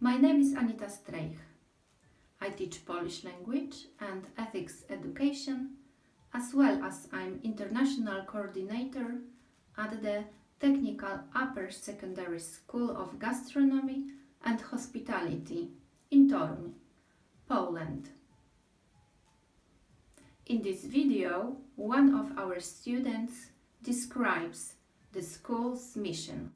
My name is Anita Strejch. I teach Polish language and ethics education, as well as I'm international coordinator at the Technical Upper Secondary School of Gastronomy and Hospitality in Toruń, Poland. In this video, one of our students describes the school's mission.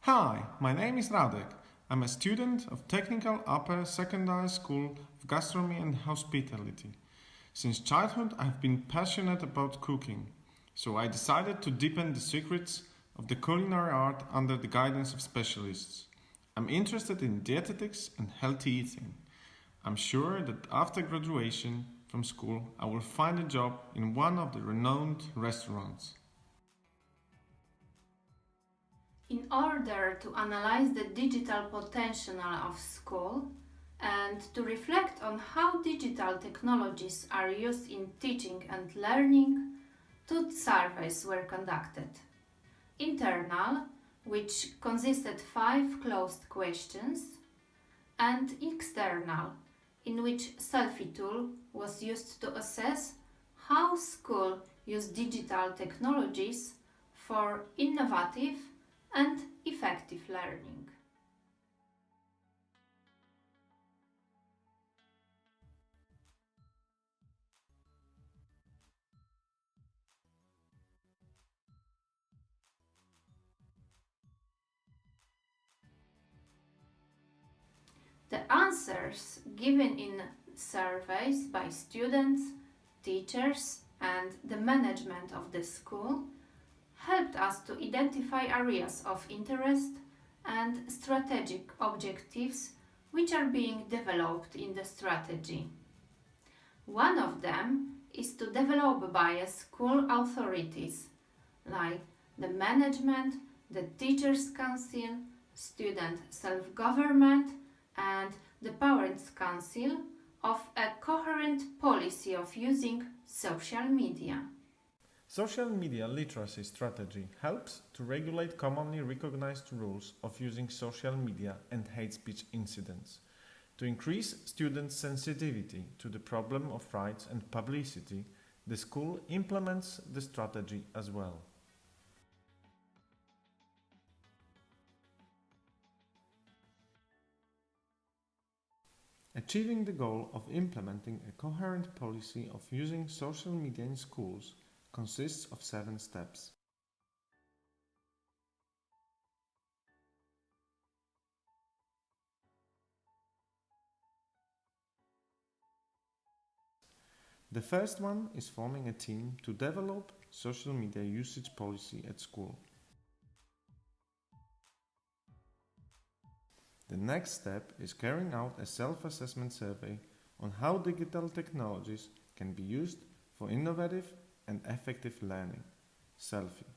Hi, my name is Radek. I'm a student of Technical Upper Secondary School of Gastronomy and Hospitality. Since childhood, I've been passionate about cooking, so I decided to deepen the secrets of the culinary art under the guidance of specialists. I'm interested in dietetics and healthy eating. I'm sure that after graduation from school, I will find a job in one of the renowned restaurants. In order to analyze the digital potential of school and to reflect on how digital technologies are used in teaching and learning, two surveys were conducted. Internal, which consisted 5 closed questions, and external, in which selfie tool was used to assess how school use digital technologies for innovative and effective learning. The answers given in surveys by students, teachers, and the management of the school helped us to identify areas of interest and strategic objectives which are being developed in the strategy. One of them is to develop by school authorities like the management, the Teachers' Council, Student Self-Government, and the Parents' Council of a coherent policy of using social media. Social media literacy strategy helps to regulate commonly recognized rules of using social media and hate speech incidents. To increase students' sensitivity to the problem of rights and publicity, the school implements the strategy as well. Achieving the goal of implementing a coherent policy of using social media in schools consists of 7 steps. The first one is forming a team to develop social media usage policy at school. The next step is carrying out a self-assessment survey on how digital technologies can be used for innovative and effective learning. Selfie.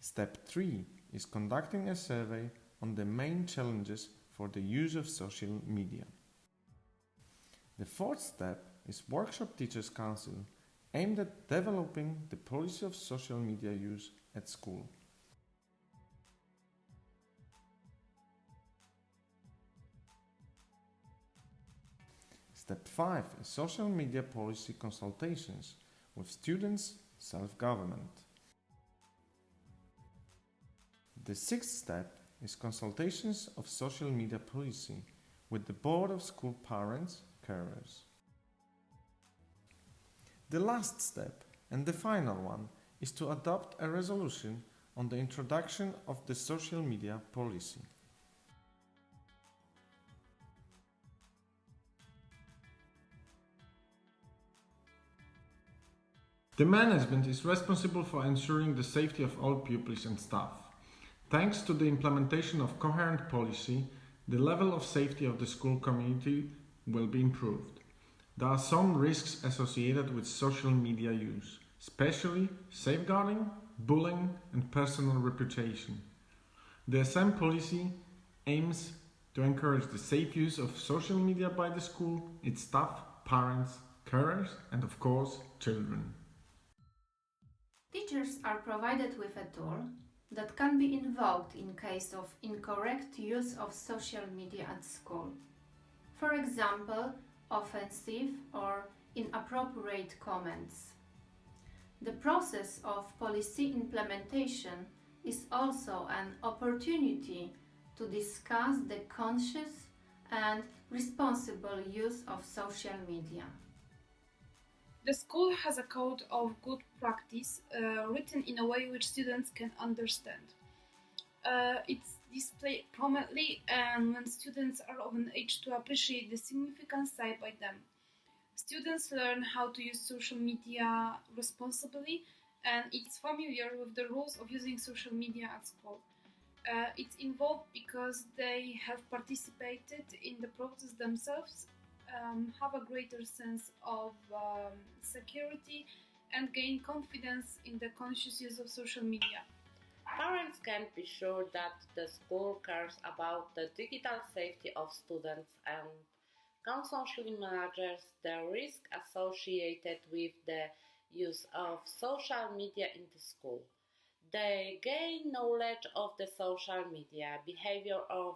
Step 3 is conducting a survey on the main challenges for the use of social media. The fourth step is Workshop Teachers' Council, aimed at developing the policy of social media use at school. Step 5 is social media policy consultations with students' self-government. The sixth step is consultations of social media policy with the board of school parents, carers. The last step, and the final one, is to adopt a resolution on the introduction of the social media policy. The management is responsible for ensuring the safety of all pupils and staff. Thanks to the implementation of coherent policy, the level of safety of the school community will be improved. There are some risks associated with social media use, especially safeguarding, bullying, and personal reputation. The SM policy aims to encourage the safe use of social media by the school, its staff, parents, carers, and of course, children. Teachers are provided with a tool that can be invoked in case of incorrect use of social media at school. For example, offensive or inappropriate comments. The process of policy implementation is also an opportunity to discuss the conscious and responsible use of social media. The school has a code of good practice written in a way which students can understand. It's displayed prominently and when students are of an age to appreciate the significance set by them. Students learn how to use social media responsibly and it's familiar with the rules of using social media at school. It's involved because they have participated in the process themselves, have a greater sense of security, and gain confidence in the conscious use of social media. Parents can be sure that the school cares about the digital safety of students and consciously manages the risk associated with the use of social media in the school. They gain knowledge of the social media behavior of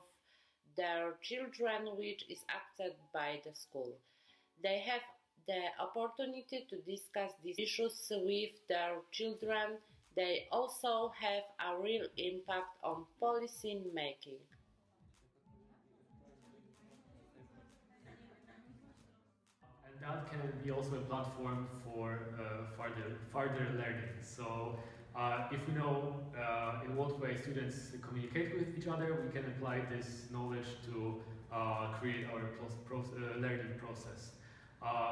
their children, which is accepted by the school. They have the opportunity to discuss these issues with their children. They also have a real impact on policy making. And that can be also a platform for further learning. So if we know in what way students communicate with each other, we can apply this knowledge to create our learning process.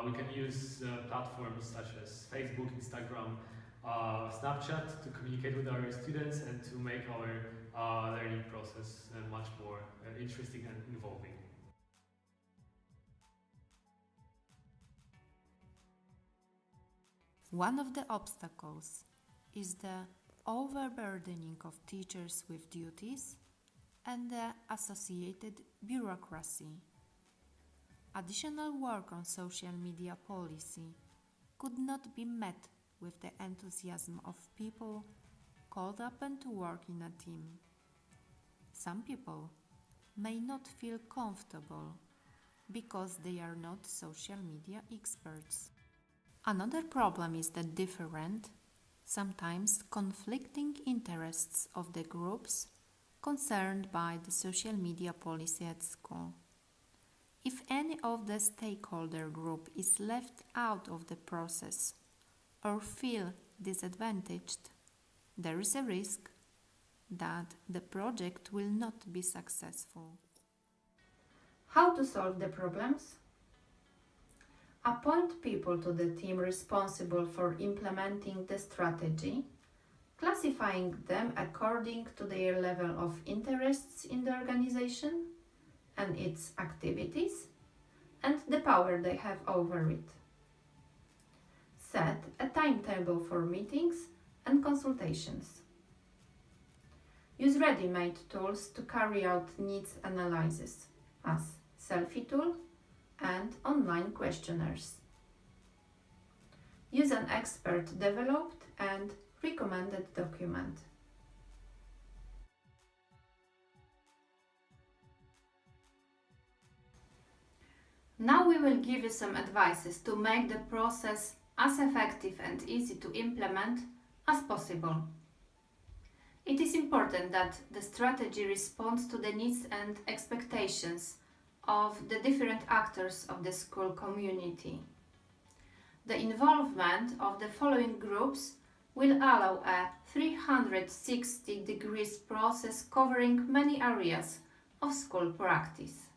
We can use platforms such as Facebook, Instagram, Snapchat to communicate with our students and to make our learning process much more interesting and involving. One of the obstacles is the overburdening of teachers with duties and the associated bureaucracy. Additional work on social media policy could not be met with the enthusiasm of people called upon to work in a team. Some people may not feel comfortable because they are not social media experts. Another problem is the different, sometimes conflicting interests of the groups concerned by the social media policy at school. If any of the stakeholder group is left out of the process or feel disadvantaged, there is a risk that the project will not be successful. How to solve the problems? Appoint people to the team responsible for implementing the strategy, classifying them according to their level of interests in the organization and its activities and the power they have over it. Set a timetable for meetings and consultations. Use ready-made tools to carry out needs analysis as selfie tool and online questionnaires. Use an expert-developed and recommended document. Now we will give you some advices to make the process as effective and easy to implement as possible. It is important that the strategy responds to the needs and expectations of the different actors of the school community. The involvement of the following groups will allow a 360 degrees process covering many areas of school practice.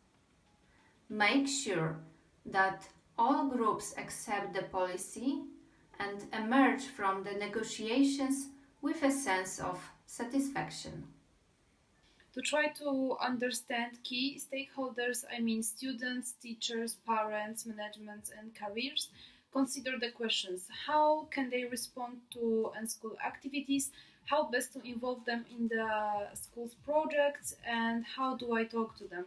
Make sure that all groups accept the policy and emerge from the negotiations with a sense of satisfaction. To try to understand key stakeholders, I mean students, teachers, parents, management, and careers, consider the questions: how can they respond to school activities, how best to involve them in the school's projects, and how do I talk to them?